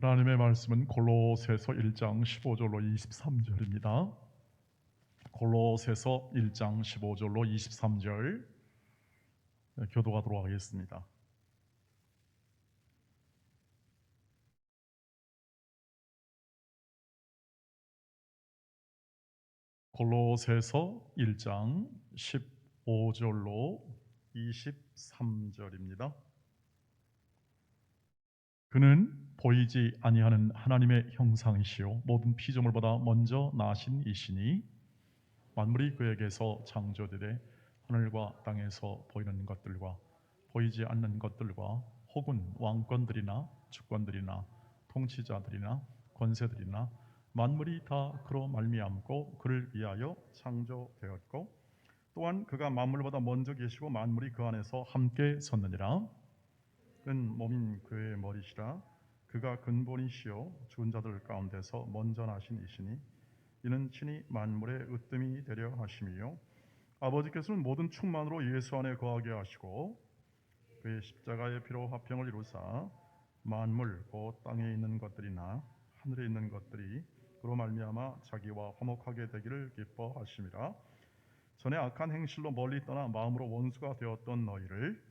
하나님의 말씀은 골로새서 1장 15절로 23절입니다. 골로새서 1장 15절로 23절 교도하도록 하겠습니다. 골로새서 1장 15절로 23절입니다. 그는 보이지 아니하는 하나님의 형상이시요 모든 피조물보다 먼저 나신 이시니 만물이 그에게서 창조되되 하늘과 땅에서 보이는 것들과 보이지 않는 것들과 혹은 왕권들이나 주권들이나 통치자들이나 권세들이나 만물이 다 그로 말미암고 그를 위하여 창조되었고 또한 그가 만물보다 먼저 계시고 만물이 그 안에서 함께 섰느니라. 은 몸인 그의 머리시라. 그가 근본이시요 죽은 자들 가운데서 먼저 나신 이시니 이는 친히 만물의 으뜸이 되려 하심이요 아버지께서는 모든 충만으로 예수 안에 거하게 하시고 그의 십자가의 피로 화평을 이루사 만물 곧 땅에 있는 것들이나 하늘에 있는 것들이 그로 말미암아 자기와 화목하게 되기를 기뻐하심이라. 전에 악한 행실로 멀리 떠나 마음으로 원수가 되었던 너희를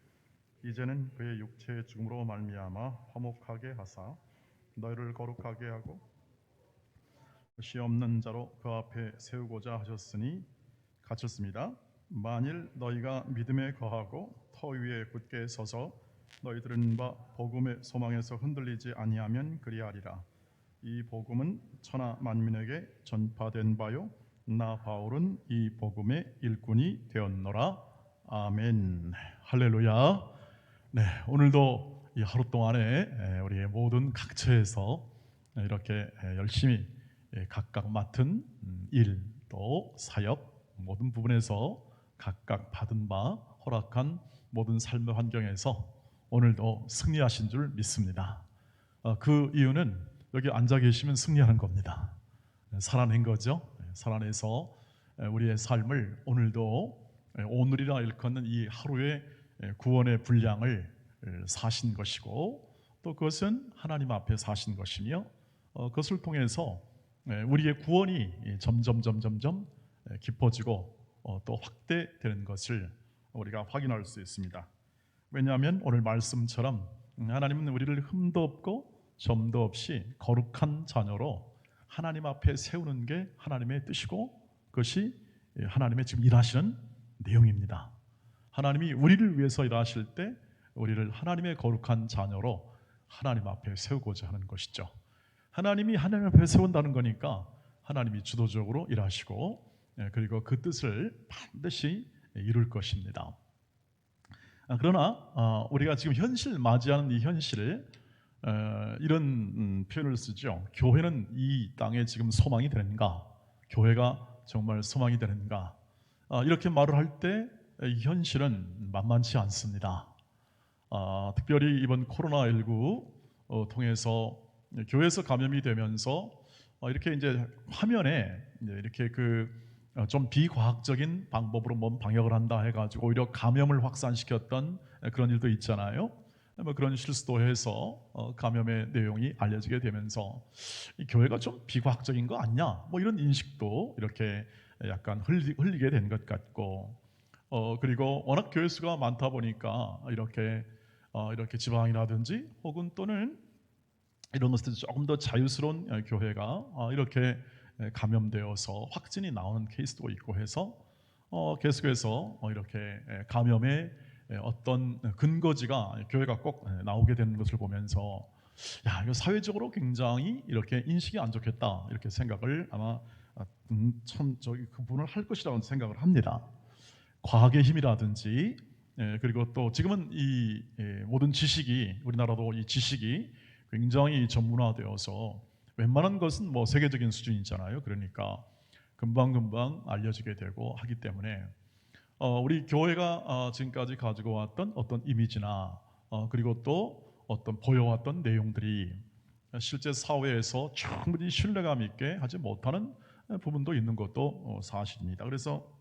이제는 그의 육체의 죽음으로 말미암아 화목하게 하사 너희를 거룩하게 하고 시 없는 자로 그 앞에 세우고자 하셨으니 갇혔습니다. 만일 너희가 믿음에 거하고 터 위에 굳게 서서 너희 들은 바 복음의 소망에서 흔들리지 아니하면 그리하리라. 이 복음은 천하 만민에게 전파된 바요 나 바울은 이 복음의 일꾼이 되었노라. 아멘. 할렐루야. 네, 오늘도 이 하루 동안에 우리의 모든 각처에서 이렇게 열심히 각각 맡은 일, 또 사역 모든 부분에서 각각 받은 바 허락한 모든 삶의 환경에서 오늘도 승리하신 줄 믿습니다. 그 이유는 여기 앉아 계시면 승리하는 겁니다. 살아낸 거죠. 살아내서 우리의 삶을 오늘도 오늘이라 일컫는 이 하루의 구원의 분량을 사신 것이고 또 그것은 하나님 앞에 사신 것이며 그것을 통해서 우리의 구원이 점점 깊어지고 또 확대되는 것을 우리가 확인할 수 있습니다. 왜냐하면 오늘 말씀처럼 하나님은 우리를 흠도 없고 점도 없이 거룩한 자녀로 하나님 앞에 세우는 게 하나님의 뜻이고 그것이 하나님의 지금 일하시는 내용입니다. 하나님이 우리를 위해서 일하실 때 우리를 하나님의 거룩한 자녀로 하나님 앞에 세우고자 하는 것이죠. 하나님이 하나님 앞에 세운다는 거니까 하나님이 주도적으로 일하시고 그리고 그 뜻을 반드시 이룰 것입니다. 그러나 우리가 지금 현실 맞이하는 이 현실을 이런 표현을 쓰죠. 교회는 이 땅에 지금 소망이 되는가? 교회가 정말 소망이 되는가? 이렇게 말을 할 때 이 현실은 만만치 않습니다. 특별히 이번 코로나19 통해서 교회에서 감염이 되면서 이렇게 이제 화면에 이렇게 좀 비과학적인 방법으로 몸 방역을 한다 해가지고 오히려 감염을 확산시켰던 그런 일도 있잖아요. 뭐 그런 실수도 해서 감염의 내용이 알려지게 되면서 이 교회가 좀 비과학적인 거 아니냐? 뭐 이런 인식도 이렇게 약간 흘리게 된 것 같고 그리고 워낙 교회 수가 많다 보니까 이렇게 지방이라든지 혹은 또는 이런 것들 조금 더 자유스러운 교회가 이렇게 감염되어서 확진이 나오는 케이스도 있고 해서 계속해서 이렇게 감염의 어떤 근거지가 교회가 꼭 나오게 되는 것을 보면서 야, 이거 사회적으로 굉장히 이렇게 인식이 안 좋겠다 이렇게 생각을 아마 참 저기 그분을 할 것이라고 생각을 합니다. 과학의 힘이라든지 그리고 또 지금은 이 모든 지식이 우리나라도 이 지식이 굉장히 전문화되어서 웬만한 것은 뭐 세계적인 수준이잖아요. 그러니까 금방금방 알려지게 되고 하기 때문에 우리 교회가 지금까지 가지고 왔던 어떤 이미지나 그리고 또 어떤 보여왔던 내용들이 실제 사회에서 충분히 신뢰감 있게 하지 못하는 부분도 있는 것도 사실입니다. 그래서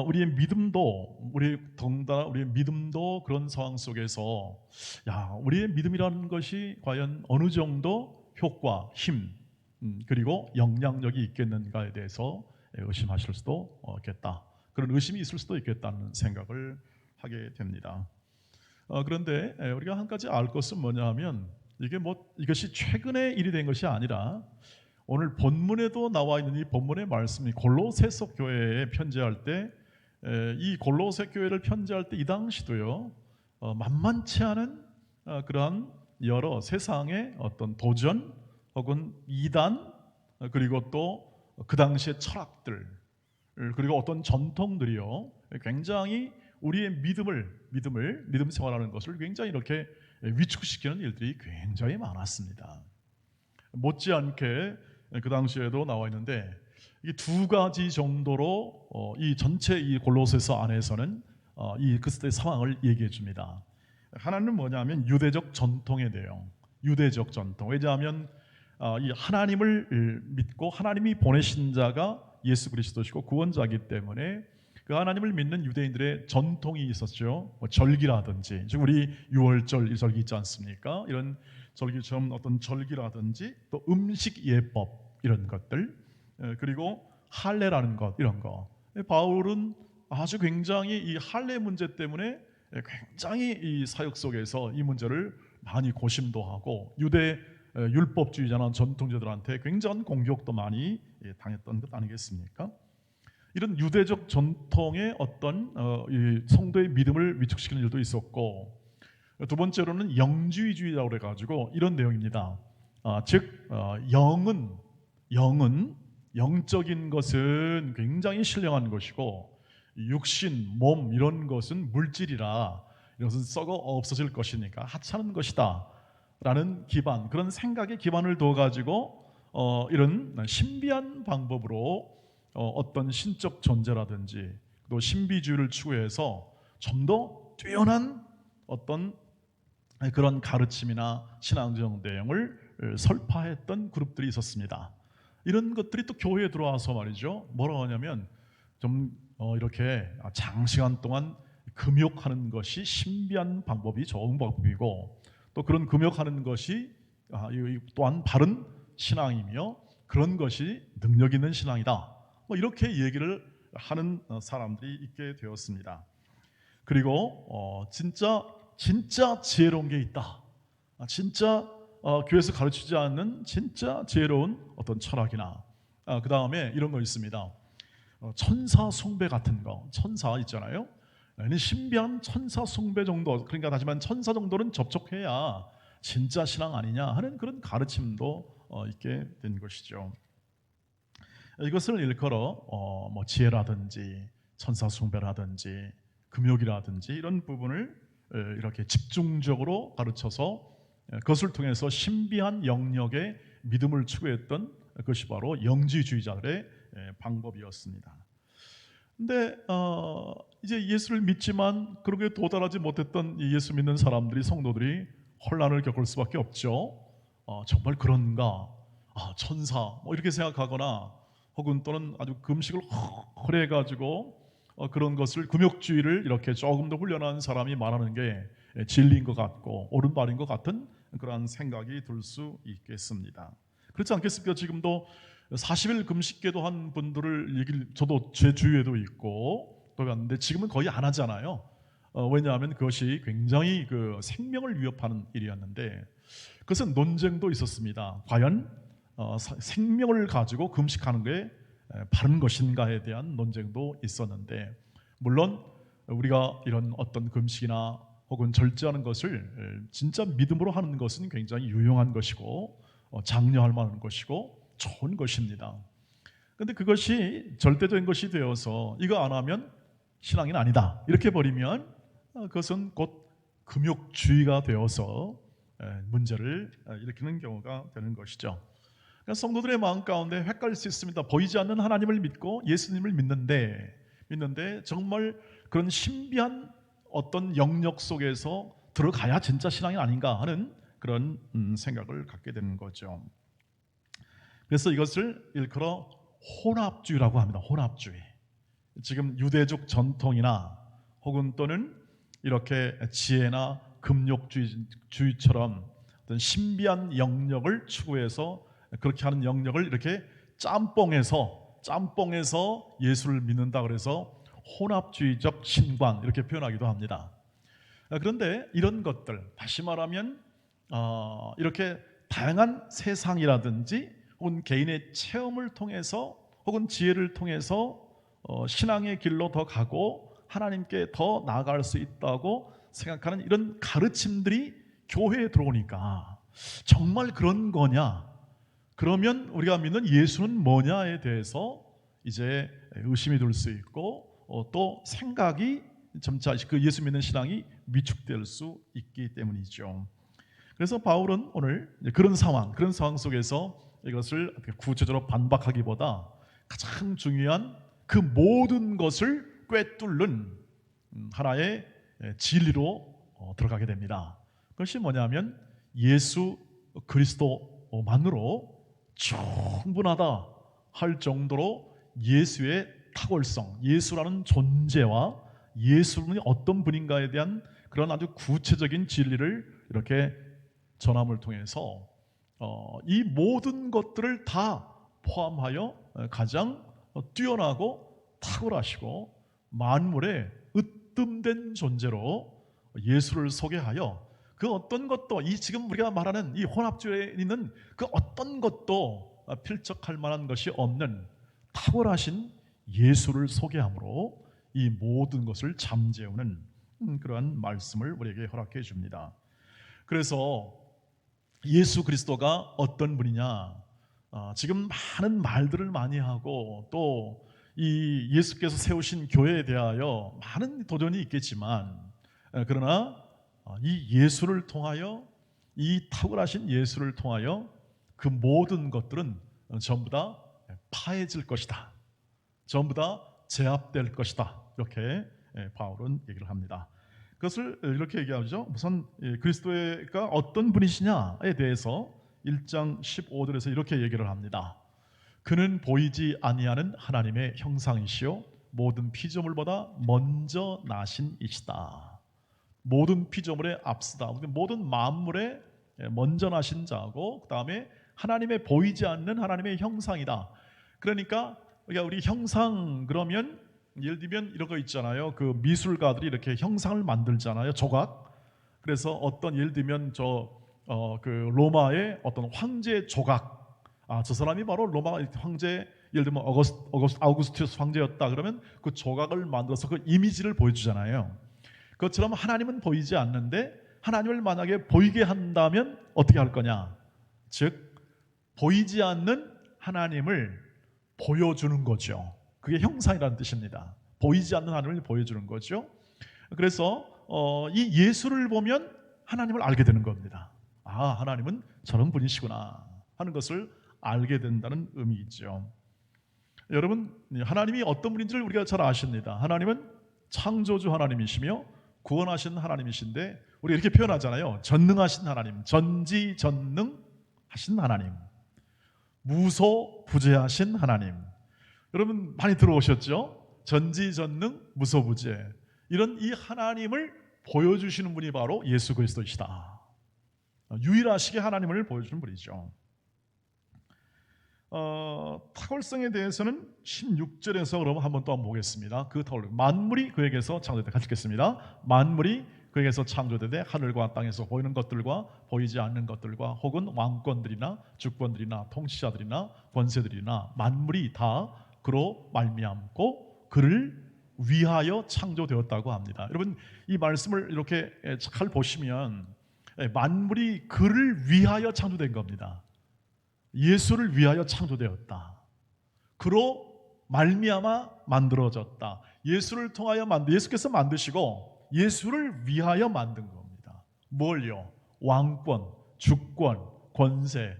우리의 믿음도 더군다나 우리의 믿음도 그런 상황 속에서 우리의 믿음이라는 것이 과연 어느 정도 효과, 힘, 그리고 영향력이 있겠는가에 대해서 의심하실 수도 있겠다. 그런 의심이 있을 수도 있겠다는 생각을 하게 됩니다. 그런데 우리가 한 가지 알 것은 뭐냐 하면 이것이 최근에 일이 된 것이 아니라 오늘 본문에도 나와 있는 이 본문의 말씀이 골로새서 교회에 편지할 때 이 골로새 교회를 편지할 때 이 당시도요 만만치 않은 그러한 여러 세상의 어떤 도전 혹은 이단 그리고 또 그 당시의 철학들 그리고 어떤 전통들이요 굉장히 우리의 믿음 생활하는 것을 굉장히 이렇게 위축시키는 일들이 굉장히 많았습니다. 못지않게 그 당시에도 나와 있는데 이 두 가지 정도로 이 전체 이 골로새서 안에서는 이 그때 상황을 얘기해 줍니다. 하나는 뭐냐면 유대적 전통에 대해요. 유대적 전통. 왜냐하면 이 하나님을 믿고 하나님이 보내신 자가 예수 그리스도시고 구원자이기 때문에 그 하나님을 믿는 유대인들의 전통이 있었죠. 절기라든지 즉 우리 유월절 절기 있지 않습니까? 이런 절기처럼 어떤 절기라든지 또 음식 예법 이런 것들 그리고 할례라는 것 이런 거. 바울은 아주 굉장히 이 할례 문제 때문에 굉장히 이 사역 속에서 이 문제를 많이 고심도 하고 유대 율법주의자나 전통자들한테 굉장한 공격도 많이 당했던 것 아니겠습니까? 이런 유대적 전통의 어떤 이 성도의 믿음을 위축시키는 일도 있었고 두 번째로는 영주의주의라고 그래가지고 이런 내용입니다. 즉 영적인 것은 굉장히 신령한 것이고 육신, 몸 이런 것은 물질이라 이것은 썩어 없어질 것이니까 하찮은 것이다 라는 기반 그런 생각에 기반을 둬가지고 이런 신비한 방법으로 어떤 신적 존재라든지 또 신비주의를 추구해서 좀 더 뛰어난 어떤 그런 가르침이나 신앙적 내용을 설파했던 그룹들이 있었습니다. 이런 것들이 또 교회에 들어와서 말이죠. 뭐라고 하냐면 좀 이렇게 장시간 동안 금욕하는 것이 신비한 방법이 좋은 방법이고 또 그런 금욕하는 것이 또한 바른 신앙이며 그런 것이 능력 있는 신앙이다. 이렇게 얘기를 하는 사람들이 있게 되었습니다. 그리고 진짜 지혜로운 게 있다. 진짜 교회에서 가르치지 않는 진짜 지혜로운 어떤 철학이나 그 다음에 이런 거 있습니다. 천사 숭배 같은 거, 천사 있잖아요. 신비한 천사 숭배 정도, 그러니까 하지만 천사 정도는 접촉해야 진짜 신앙 아니냐 하는 그런 가르침도 있게 된 것이죠. 이것을 일컬어 지혜라든지 천사 숭배라든지 금욕이라든지 이런 부분을 이렇게 집중적으로 가르쳐서 그것을 통해서 신비한 영역의 믿음을 추구했던 것이 바로 영지주의자들의 방법이었습니다. 근데 이제 예수를 믿지만 그렇게 도달하지 못했던 예수 믿는 사람들이 성도들이 혼란을 겪을 수밖에 없죠. 정말 그런가? 천사 이렇게 생각하거나 혹은 또는 아주 금식을 허해 가지고 그런 것을 금욕주의를 이렇게 조금 더 훈련한 사람이 말하는 게 진리인 것 같고 옳은 말인 것 같은 그러한 생각이 들 수 있겠습니다. 그렇지 않겠습니까? 지금도 40일 금식기도 한 분들을 저도 제 주위에도 있고 또 봤는데 지금은 거의 안 하잖아요. 왜냐하면 그것이 굉장히 그 생명을 위협하는 일이었는데 그것은 논쟁도 있었습니다. 과연 생명을 가지고 금식하는 게 바른 것인가에 대한 논쟁도 있었는데 물론 우리가 이런 어떤 금식이나 혹은 절제하는 것을 진짜 믿음으로 하는 것은 굉장히 유용한 것이고 장려할 만한 것이고 좋은 것입니다. 그런데 그것이 절대된 것이 되어서 이거 안 하면 신앙인 아니다 이렇게 버리면 그것은 곧 금욕주의가 되어서 문제를 일으키는 경우가 되는 것이죠. 그러니까 성도들의 마음 가운데 헷갈릴 수 있습니다. 보이지 않는 하나님을 믿고 예수님을 믿는데 정말 그런 신비한 어떤 영역 속에서 들어가야 진짜 신앙이 아닌가 하는 그런 생각을 갖게 되는 거죠. 그래서 이것을 일컬어 혼합주의라고 합니다. 혼합주의. 지금 유대족 전통이나 혹은 또는 이렇게 지혜나 금욕주의처럼 어떤 신비한 영역을 추구해서 그렇게 하는 영역을 이렇게 짬뽕해서 예수를 믿는다 그래서 혼합주의적 신관 이렇게 표현하기도 합니다. 그런데 이런 것들, 다시 말하면 이렇게 다양한 세상이라든지 혹은 개인의 체험을 통해서 혹은 지혜를 통해서 신앙의 길로 더 가고 하나님께 더 나아갈 수 있다고 생각하는 이런 가르침들이 교회에 들어오니까 정말 그런 거냐? 그러면 우리가 믿는 예수는 뭐냐에 대해서 이제 의심이 들 수 있고 또 생각이 점차 그 예수 믿는 신앙이 위축될 수 있기 때문이죠. 그래서 바울은 오늘 그런 상황 속에서 이것을 구체적으로 반박하기보다 가장 중요한 그 모든 것을 꿰뚫는 하나의 진리로 들어가게 됩니다. 그것이 뭐냐면 예수 그리스도만으로 충분하다 할 정도로 예수의 탁월성, 예수라는 존재와 예수는 어떤 분인가에 대한 그런 아주 구체적인 진리를 이렇게 전함을 통해서 이 모든 것들을 다 포함하여 가장 뛰어나고 탁월하시고 만물의 으뜸된 존재로 예수를 소개하여 그 어떤 것도 이 지금 우리가 말하는 이 혼합주의에 있는 그 어떤 것도 필적할 만한 것이 없는 탁월하신 예수를 소개함으로 이 모든 것을 잠재우는 그러한 말씀을 우리에게 허락해 줍니다. 그래서 예수 그리스도가 어떤 분이냐, 지금 많은 말들을 많이 하고 또 이 예수께서 세우신 교회에 대하여 많은 도전이 있겠지만 그러나 이 예수를 통하여 이 탁월하신 예수를 통하여 그 모든 것들은 전부 다 파해질 것이다. 전부 다 제압될 것이다. 이렇게 바울은 얘기를 합니다. 그것을 이렇게 얘기하죠. 우선 그리스도가 어떤 분이시냐에 대해서 1장 15절에서 이렇게 얘기를 합니다. 그는 보이지 아니하는 하나님의 형상이시요 모든 피조물보다 먼저 나신 이시다. 모든 피조물에 앞서다. 모든 만물에 먼저 나신 자고 그 다음에 하나님의 보이지 않는 하나님의 형상이다. 그러니까 우리 형상 그러면 예를 들면 이런 거 있잖아요. 그 미술가들이 이렇게 형상을 만들잖아요. 조각. 그래서 어떤 예를 들면 그 로마의 어떤 황제 조각. 저 사람이 바로 로마 황제 예를 들면 아우구스투스 황제였다. 그러면 그 조각을 만들어서 그 이미지를 보여주잖아요. 그것처럼 하나님은 보이지 않는데 하나님을 만약에 보이게 한다면 어떻게 할 거냐? 즉 보이지 않는 하나님을 보여주는 거죠. 그게 형상이라는 뜻입니다. 보이지 않는 하나님을 보여주는 거죠. 그래서 이 예수를 보면 하나님을 알게 되는 겁니다. 하나님은 저런 분이시구나 하는 것을 알게 된다는 의미이죠. 여러분, 하나님이 어떤 분인지를 우리가 잘 아십니다. 하나님은 창조주 하나님이시며 구원하신 하나님이신데 우리 이렇게 표현하잖아요. 전능하신 하나님, 전지전능하신 하나님, 무소부재하신 하나님. 여러분 많이 들어오셨죠? 전지전능, 무소부재. 이런 이 하나님을 보여주시는 분이 바로 예수 그리스도이시다. 유일하시게 하나님을 보여주는 분이죠. 탁월성에 대해서는 16절에서 그러면 한번 또 보겠습니다. 그 탁월 만물이 그에게서 창조되되 같이 읽겠습니다. 만물이 그에게서 창조되되 하늘과 땅에서 보이는 것들과 보이지 않는 것들과 혹은 왕권들이나 주권들이나 통치자들이나 권세들이나 만물이 다 그로 말미암고 그를 위하여 창조되었다고 합니다. 여러분 이 말씀을 이렇게 잘 보시면 만물이 그를 위하여 창조된 겁니다. 예수를 위하여 창조되었다. 그로 말미암아 만들어졌다. 예수를 통하여 예수께서 만드시고 예수를 위하여 만든 겁니다. 뭘요? 왕권, 주권, 권세.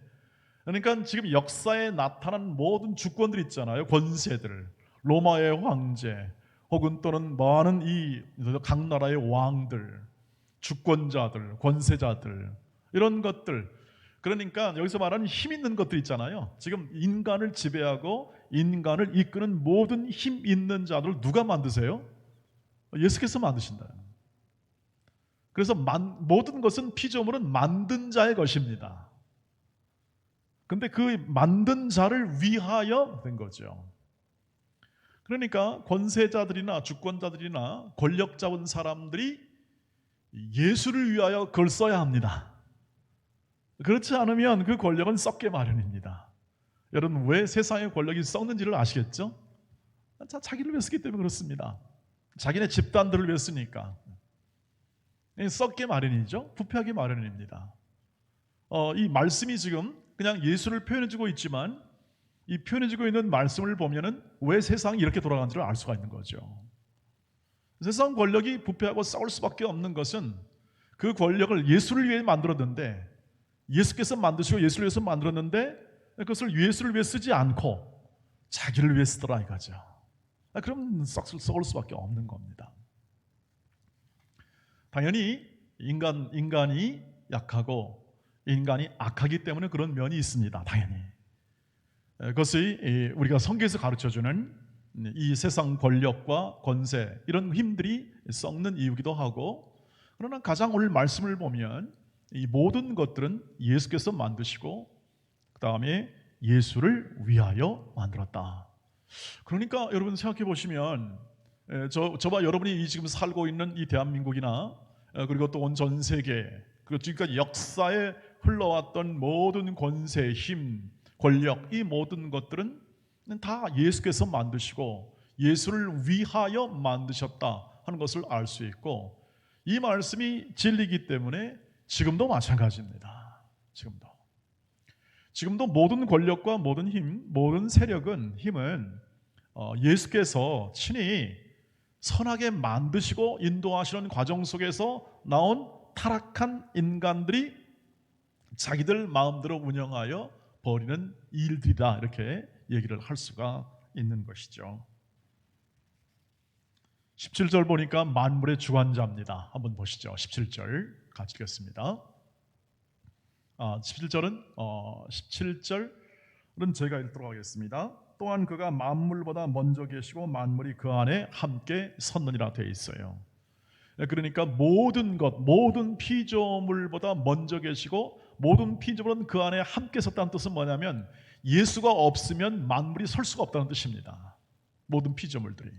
그러니까 지금 역사에 나타난 모든 주권들 있잖아요. 권세들, 로마의 황제, 혹은 또는 많은 이 각 나라의 왕들, 주권자들, 권세자들 이런 것들. 그러니까 여기서 말하는 힘 있는 것들 있잖아요. 지금 인간을 지배하고 인간을 이끄는 모든 힘 있는 자들을 누가 만드세요? 예수께서 만드신다. 그래서 모든 것은 피조물은 만든 자의 것입니다. 근데 그 만든 자를 위하여 된 거죠. 그러니까 권세자들이나 주권자들이나 권력 잡은 사람들이 예수를 위하여 그걸 써야 합니다. 그렇지 않으면 그 권력은 썩게 마련입니다. 여러분, 왜 세상의 권력이 썩는지를 아시겠죠? 자기를 위해 쓰기 때문에 그렇습니다. 자기네 집단들을 위해 쓰니까 썩게 마련이죠. 부패하기 마련입니다. 이 말씀이 지금 그냥 예수를 표현해주고 있지만 이 표현해주고 있는 말씀을 보면은 왜 세상이 이렇게 돌아가는지를 알 수가 있는 거죠. 세상 권력이 부패하고 썩을 수밖에 없는 것은 그 권력을 예수를 위해 만들었는데, 예수께서 만드시고 예수를 위해서 만들었는데 그것을 예수를 위해 쓰지 않고 자기를 위해 쓰더라 이거죠. 그럼 썩을 수밖에 없는 겁니다. 당연히 인간이 약하고 인간이 악하기 때문에 그런 면이 있습니다. 당연히. 그것이 우리가 성경에서 가르쳐주는 이 세상 권력과 권세, 이런 힘들이 썩는 이유기도 하고, 그러나 가장 오늘 말씀을 보면 이 모든 것들은 예수께서 만드시고 그 다음에 예수를 위하여 만들었다. 그러니까 여러분 생각해 보시면 저와 여러분이 지금 살고 있는 이 대한민국이나 그리고 또 온 전 세계, 그리고 지금까지 역사에 흘러왔던 모든 권세, 힘, 권력, 이 모든 것들은 다 예수께서 만드시고 예수를 위하여 만드셨다 하는 것을 알 수 있고, 이 말씀이 진리이기 때문에 지금도 마찬가지입니다. 지금도 모든 권력과 모든 힘, 모든 힘은 예수께서 친히 선하게 만드시고 인도하시는 과정 속에서 나온 타락한 인간들이 자기들 마음대로 운영하여 벌이는 일들이다, 이렇게 얘기를 할 수가 있는 것이죠. 17절 보니까 만물의 주관자입니다. 한번 보시죠. 17절 같이 읽겠습니다. 17절은 제가 읽도록 하겠습니다. 또한 그가 만물보다 먼저 계시고 만물이 그 안에 함께 섰느니라 되어 있어요. 그러니까 모든 피조물보다 먼저 계시고 모든 피조물은 그 안에 함께 섰다는 뜻은 뭐냐면 예수가 없으면 만물이 설 수가 없다는 뜻입니다. 모든 피조물들이.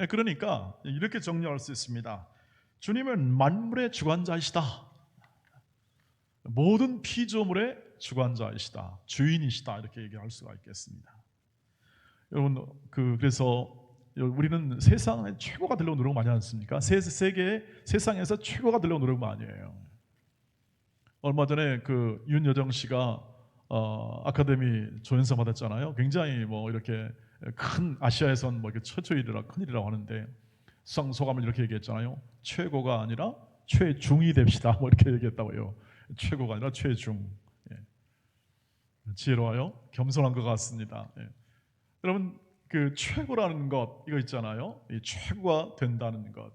그러니까 이렇게 정리할 수 있습니다. 주님은 만물의 주관자이시다. 모든 피조물의 주관자이시다, 주인이시다, 이렇게 얘기할 수가 있겠습니다. 여러분, 그래서 우리는 세상의 최고가 되려고 노력 많이 하지 않습니까? 세상에서 최고가 되려고 노력 많이 해요. 얼마 전에 윤여정 씨가 아카데미 조연상 받았잖아요. 굉장히 이렇게 큰 아시아에선 이렇게 최초일이라 큰일이라고 하는데 수상 소감을 이렇게 얘기했잖아요. 최고가 아니라 최중이 됩시다, 이렇게 얘기했다고요. 최고가 아니라 최중. 지혜로워요. 겸손한 것 같습니다. 여러분, 그 최고라는 것, 이거 있잖아요. 이 최고가 된다는 것.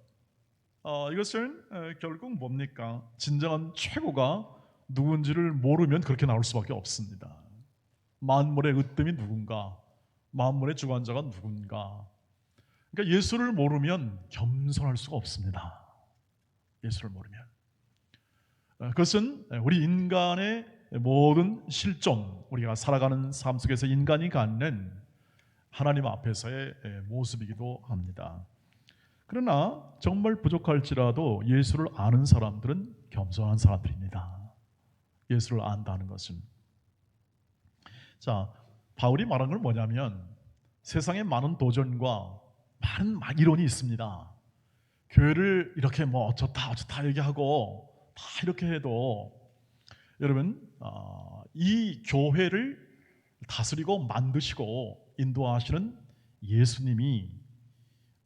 이것은 결국 뭡니까? 진정한 최고가 누군지를 모르면 그렇게 나올 수밖에 없습니다. 만물의 으뜸이 누군가, 만물의 주관자가 누군가. 그러니까 예수를 모르면 겸손할 수가 없습니다. 예수를 모르면. 그것은 우리 인간의 모든 실존, 우리가 살아가는 삶 속에서 인간이 갖는 하나님 앞에서의 모습이기도 합니다. 그러나 정말 부족할지라도 예수를 아는 사람들은 겸손한 사람들입니다. 예수를 안다는 것은. 자, 바울이 말한 건 뭐냐면 세상에 많은 도전과 많은 이론이 있습니다. 교회를 이렇게 어쩌다 얘기하고 다 이렇게 해도 여러분, 이 교회를 다스리고 만드시고 인도하시는 예수님이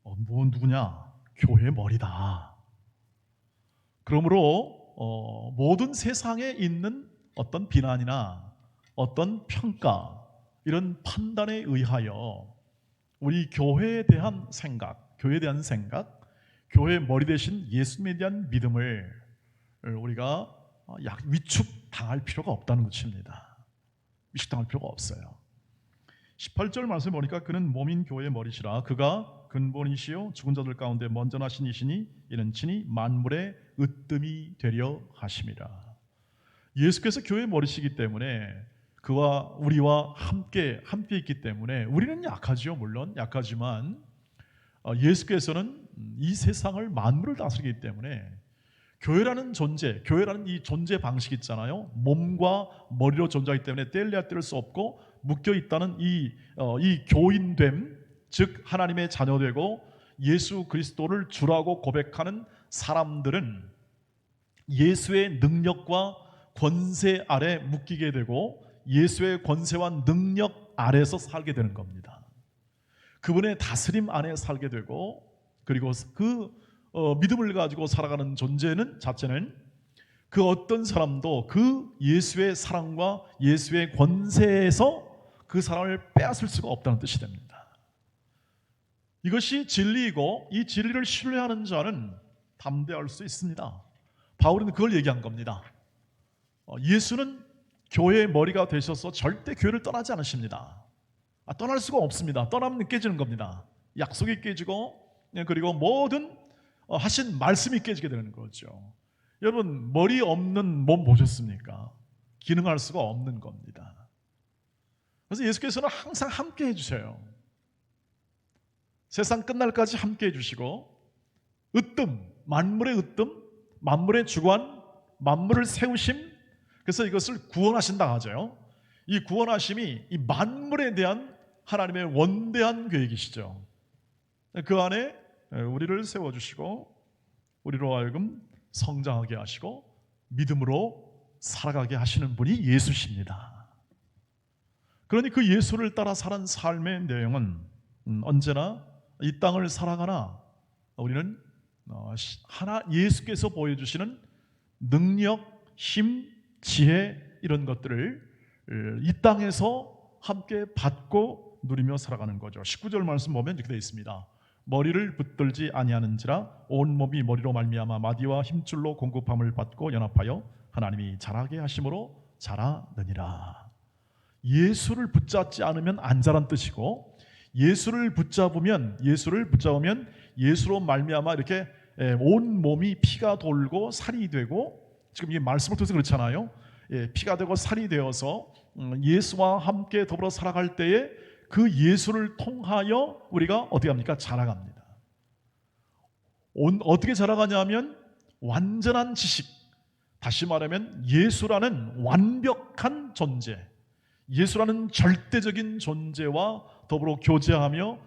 누구냐? 교회의 머리다. 그러므로 모든 세상에 있는 어떤 비난이나 어떤 평가, 이런 판단에 의하여 우리 교회에 대한 생각, 교회의 머리 되신 예수님에 대한 믿음을 우리가 위축당할 필요가 없다는 것입니다. 위축당할 필요가 없어요. 18절 말씀 보니까 그는 몸인 교회의 머리시라. 그가 근본이시요 죽은 자들 가운데 먼저 나신 이시니 이는 친히 만물의 으뜸이 되려 하심이라. 예수께서 교회의 머리시기 때문에 그와 우리와 함께 있기 때문에 우리는 약하지요. 물론 약하지만 예수께서는 이 세상을 만물을 다스리기 때문에 교회라는 존재, 교회라는 이 존재 방식 있잖아요. 몸과 머리로 존재하기 때문에 뗄래야 뗄 수 없고 묶여 있다는 이 교인됨, 즉 하나님의 자녀되고 예수 그리스도를 주라고 고백하는 사람들은 예수의 능력과 권세 아래 묶이게 되고 예수의 권세와 능력 아래서 살게 되는 겁니다. 그분의 다스림 안에 살게 되고, 그리고 그 믿음을 가지고 살아가는 존재는 자체는 그 어떤 사람도 그 예수의 사랑과 예수의 권세에서 그 사람을 빼앗을 수가 없다는 뜻이 됩니다. 이것이 진리이고 이 진리를 신뢰하는 자는 담대할 수 있습니다. 바울은 그걸 얘기한 겁니다. 예수는 교회의 머리가 되셔서 절대 교회를 떠나지 않으십니다. 떠날 수가 없습니다. 떠나면 깨지는 겁니다. 약속이 깨지고, 그리고 모든 하신 말씀이 깨지게 되는 거죠. 여러분, 머리 없는 몸 보셨습니까? 기능할 수가 없는 겁니다. 그래서 예수께서는 항상 함께 해주세요. 세상 끝날까지 함께 해주시고, 으뜸, 만물의 으뜸, 만물의 주관, 만물을 세우심, 그래서 이것을 구원하신다 하죠. 이 구원하심이 이 만물에 대한 하나님의 원대한 계획이시죠. 그 안에 우리를 세워주시고 우리로 하여금 성장하게 하시고 믿음으로 살아가게 하시는 분이 예수십니다. 그러니 그 예수를 따라 사는 삶의 내용은 언제나 이 땅을 살아가나 우리는 예수께서 보여주시는 능력, 힘, 지혜 이런 것들을 이 땅에서 함께 받고 누리며 살아가는 거죠. 19절 말씀 보면 이렇게 되어 있습니다. 머리를 붙들지 아니하는지라 온 몸이 머리로 말미암아 마디와 힘줄로 공급함을 받고 연합하여 하나님이 자라게 하심으로 자라느니라. 예수를 붙잡지 않으면 안 자란 뜻이고, 예수를 붙잡으면 예수로 말미암아 이렇게 온 몸이 피가 돌고 살이 되고, 지금 이 말씀을 통해서 그렇잖아요. 피가 되고 살이 되어서 예수와 함께 더불어 살아갈 때에 그 예수를 통하여 우리가 어떻게 합니까? 자라갑니다. 어떻게 자라가냐면 완전한 지식, 다시 말하면 예수라는 완벽한 존재, 예수라는 절대적인 존재와 더불어 교제하며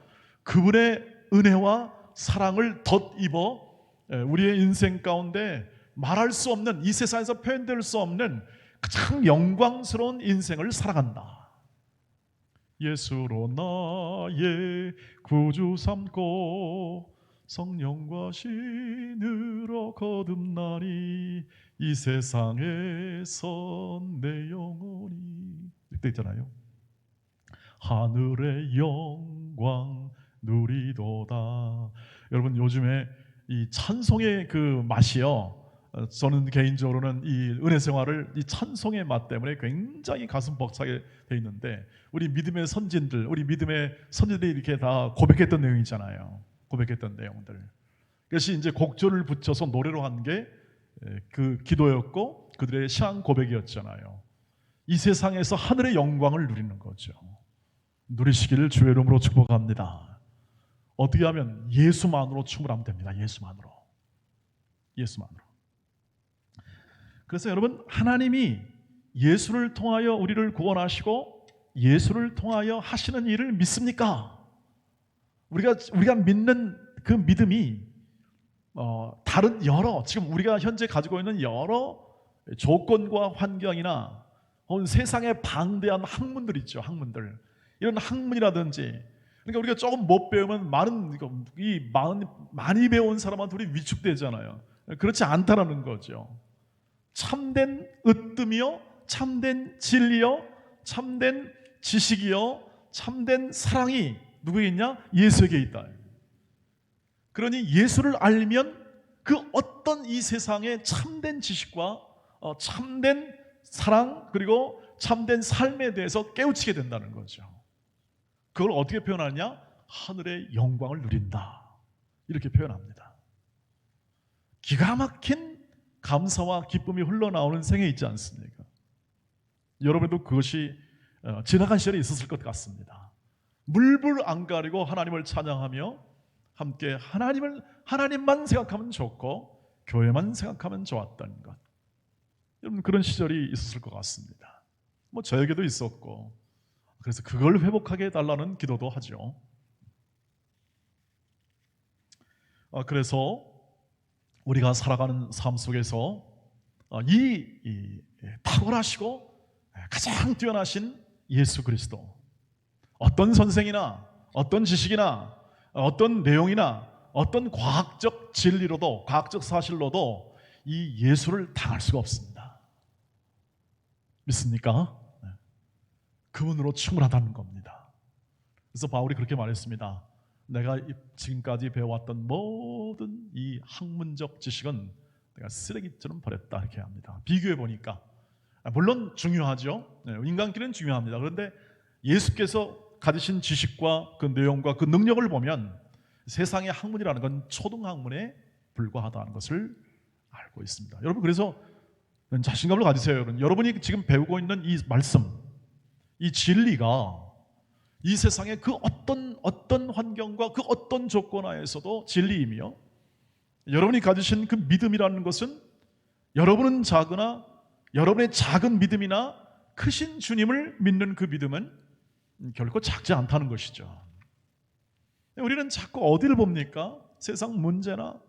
그분의 은혜와 사랑을 덧입어 우리의 인생 가운데 말할 수 없는, 이 세상에서 표현될 수 없는 가장 영광스러운 인생을 살아간다. 예수로 나의 구주 삼고 성령과 신으로 거듭나니 이 세상에서 내 영혼이, 이때 있잖아요. 하늘의 영광 누리도다. 여러분, 요즘에 이 찬송의 그 맛이요, 저는 개인적으로는 이 은혜 생활을 이 찬송의 맛 때문에 굉장히 가슴 벅차게 돼 있는데, 우리 믿음의 선지들이 이렇게 다 고백했던 내용이잖아요. 고백했던 내용들. 그것이 이제 곡조를 붙여서 노래로 한 게 그 기도였고 그들의 신앙 고백이었잖아요. 이 세상에서 하늘의 영광을 누리는 거죠. 누리시기를 주의 이름으로 축복합니다. 어떻게 하면? 예수만으로 충분하면 됩니다. 예수만으로. 그래서 여러분, 하나님이 예수를 통하여 우리를 구원하시고 예수를 통하여 하시는 일을 믿습니까? 우리가 믿는 그 믿음이 다른 지금 우리가 현재 가지고 있는 여러 조건과 환경이나 세상에 방대한 학문들 있죠. 학문들, 이런 학문이라든지, 그러니까 우리가 조금 못 배우면 많이 배운 사람한테 우리 위축되잖아요. 그렇지 않다라는 거죠. 참된 으뜸이요, 참된 진리요, 참된 지식이요, 참된 사랑이 누구에게 있냐? 예수에게 있다. 그러니 예수를 알면 그 어떤 이 세상의 참된 지식과 참된 사랑, 그리고 참된 삶에 대해서 깨우치게 된다는 거죠. 그걸 어떻게 표현하느냐? 하늘의 영광을 누린다, 이렇게 표현합니다. 기가 막힌 감사와 기쁨이 흘러나오는 생애 있지 않습니까? 여러분도 그것이 지나간 시절에 있었을 것 같습니다. 물불 안 가리고 하나님을 찬양하며 함께 하나님만 생각하면 좋고 교회만 생각하면 좋았던 것, 여러분 그런 시절이 있었을 것 같습니다. 뭐 저에게도 있었고, 그래서 그걸 회복하게 해달라는 기도도 하죠. 그래서 우리가 살아가는 삶 속에서 이 탁월하시고 가장 뛰어나신 예수 그리스도, 어떤 선생이나 어떤 지식이나 어떤 내용이나 어떤 과학적 진리로도, 과학적 사실로도 이 예수를 당할 수가 없습니다. 믿습니까? 그분으로 충분하다는 겁니다. 그래서 바울이 그렇게 말했습니다. 내가 지금까지 배워왔던 모든 이 학문적 지식은 내가 쓰레기처럼 버렸다, 이렇게 합니다. 비교해 보니까 물론 중요하죠. 인간끼리는 중요합니다. 그런데 예수께서 가지신 지식과 그 내용과 그 능력을 보면 세상의 학문이라는 건 초등학문에 불과하다는 것을 알고 있습니다. 여러분, 그래서 자신감을 가지세요. 여러분이 지금 배우고 있는 이 말씀, 이 진리가 이 세상의 그 어떤 환경과 그 어떤 조건 하에서도 진리이며, 여러분이 가지신 그 믿음이라는 것은 여러분은 작으나 여러분의 작은 믿음이나 크신 주님을 믿는 그 믿음은 결코 작지 않다는 것이죠. 우리는 자꾸 어디를 봅니까? 세상 문제나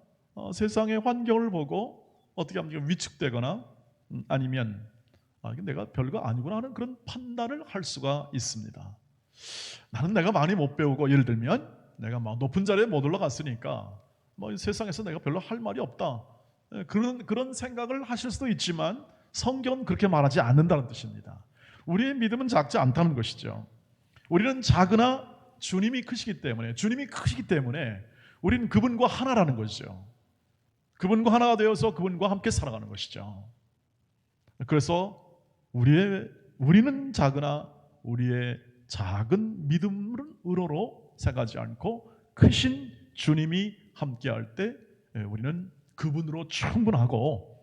세상의 환경을 보고 어떻게 하면 위축되거나 아니면 내가 별거 아니구나 하는 그런 판단을 할 수가 있습니다. 나는 내가 많이 못 배우고, 예를 들면 내가 막 높은 자리에 못 올라갔으니까 세상에서 내가 별로 할 말이 없다, 그런 생각을 하실 수도 있지만 성경은 그렇게 말하지 않는다는 뜻입니다. 우리의 믿음은 작지 않다는 것이죠. 우리는 작으나 주님이 크시기 때문에 우리는 그분과 하나라는 것이죠. 그분과 하나가 되어서 그분과 함께 살아가는 것이죠. 그래서 우리는 작으나 우리의 작은 믿음으로 생각하지 않고 크신 주님이 함께할 때 우리는 그분으로 충분하고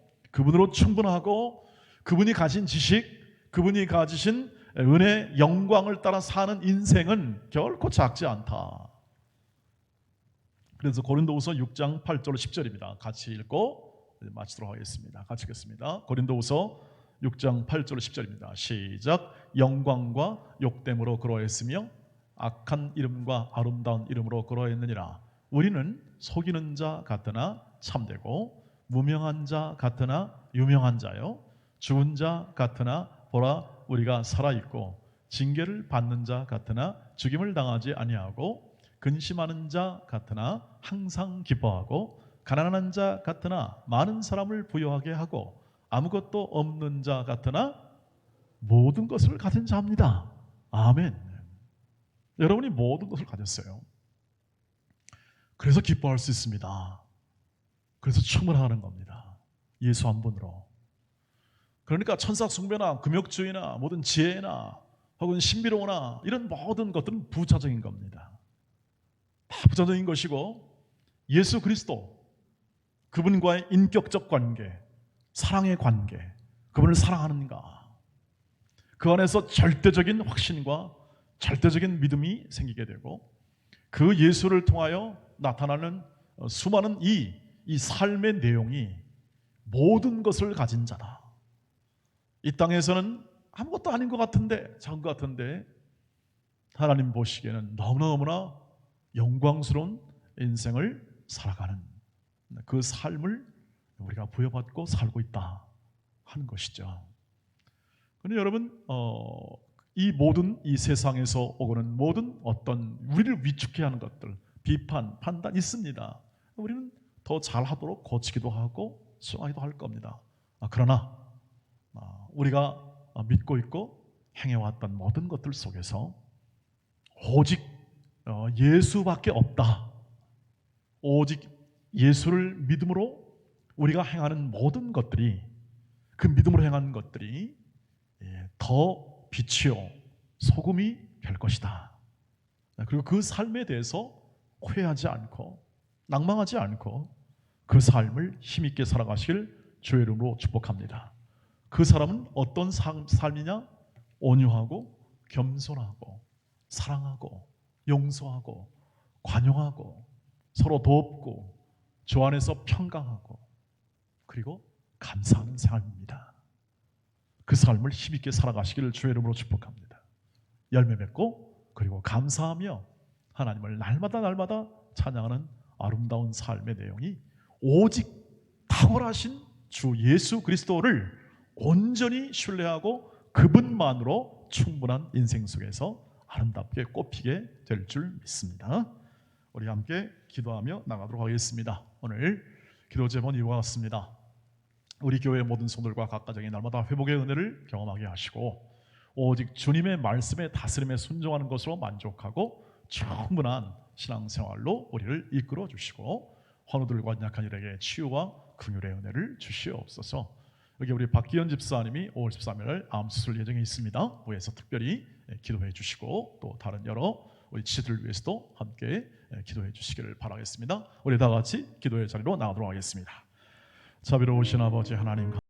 그분이 가진 지식, 그분이 가지신 은혜, 영광을 따라 사는 인생은 결코 작지 않다. 그래서 고린도후서 6장 8절 10절입니다. 같이 읽고 마치도록 하겠습니다. 같이 읽겠습니다. 고린도후서 6장 8절 10절입니다. 시작. 영광과 욕됨으로 그러했으며 악한 이름과 아름다운 이름으로 그러했느니라. 우리는 속이는 자 같으나 참되고 무명한 자 같으나 유명한 자요, 죽은 자 같으나 보라 우리가 살아있고, 징계를 받는 자 같으나 죽임을 당하지 아니하고, 근심하는 자 같으나 항상 기뻐하고, 가난한 자 같으나 많은 사람을 부유하게 하고, 아무것도 없는 자 같으나 모든 것을 가진 자입니다. 아멘. 여러분이 모든 것을 가졌어요. 그래서 기뻐할 수 있습니다. 그래서 충분하는 겁니다. 예수 한 분으로. 그러니까 천사 숭배나 금욕주의나 모든 지혜나 혹은 신비로우나 이런 모든 것들은 부차적인 겁니다. 다 부차적인 것이고, 예수 그리스도, 그분과의 인격적 관계, 사랑의 관계, 그분을 사랑하는가, 그 안에서 절대적인 확신과 절대적인 믿음이 생기게 되고, 그 예수를 통하여 나타나는 수많은 이 삶의 내용이 모든 것을 가진 자다. 이 땅에서는 아무것도 아닌 것 같은데, 작은 것 같은데, 하나님 보시기에는 너무나 영광스러운 인생을 살아가는 그 삶을 우리가 부여받고 살고 있다 하는 것이죠. 그런데 여러분, 이 세상에서 오고는 모든 어떤 우리를 위축해 하는 것들, 비판, 판단 있습니다. 우리는 더 잘하도록 고치기도 하고 수용하기도 할 겁니다. 그러나 우리가 믿고 있고 행해왔던 모든 것들 속에서 오직 예수밖에 없다. 오직 예수를 믿음으로 우리가 행하는 모든 것들이, 그 믿음으로 행하는 것들이 더 빛이요 소금이 될 것이다. 그리고 그 삶에 대해서 후회하지 않고 낭망하지 않고 그 삶을 힘있게 살아가시길 주의 이름으로 축복합니다. 그 사람은 어떤 삶이냐? 온유하고 겸손하고 사랑하고 용서하고 관용하고 서로 돕고 주 안에서 평강하고 그리고 감사하는 삶입니다. 그 삶을 힘있게 살아가시기를 주의 이름으로 축복합니다. 열매 맺고 그리고 감사하며 하나님을 날마다 찬양하는 아름다운 삶의 내용이 오직 탁월하신 주 예수 그리스도를 온전히 신뢰하고 그분만으로 충분한 인생 속에서 아름답게 꽃피게 될 줄 믿습니다. 우리 함께 기도하며 나가도록 하겠습니다. 오늘 기도 제목은 이와 같습니다. 우리 교회의 모든 성도들과 각 가정이 날마다 회복의 은혜를 경험하게 하시고 오직 주님의 말씀에 다스림에 순종하는 것으로 만족하고 충분한 신앙생활로 우리를 이끌어 주시고 환우들과 약한 이들에게 치유와 긍휼의 은혜를 주시옵소서. 여기 우리 박기현 집사님이 5월 13일 암 수술 예정에 있습니다. 위에서 특별히 기도해 주시고 또 다른 여러 우리 지체들 위해서도 함께 기도해 주시기를 바라겠습니다. 우리 다 같이 기도의 자리로 나가도록 하겠습니다. 자비로우신 아버지 하나님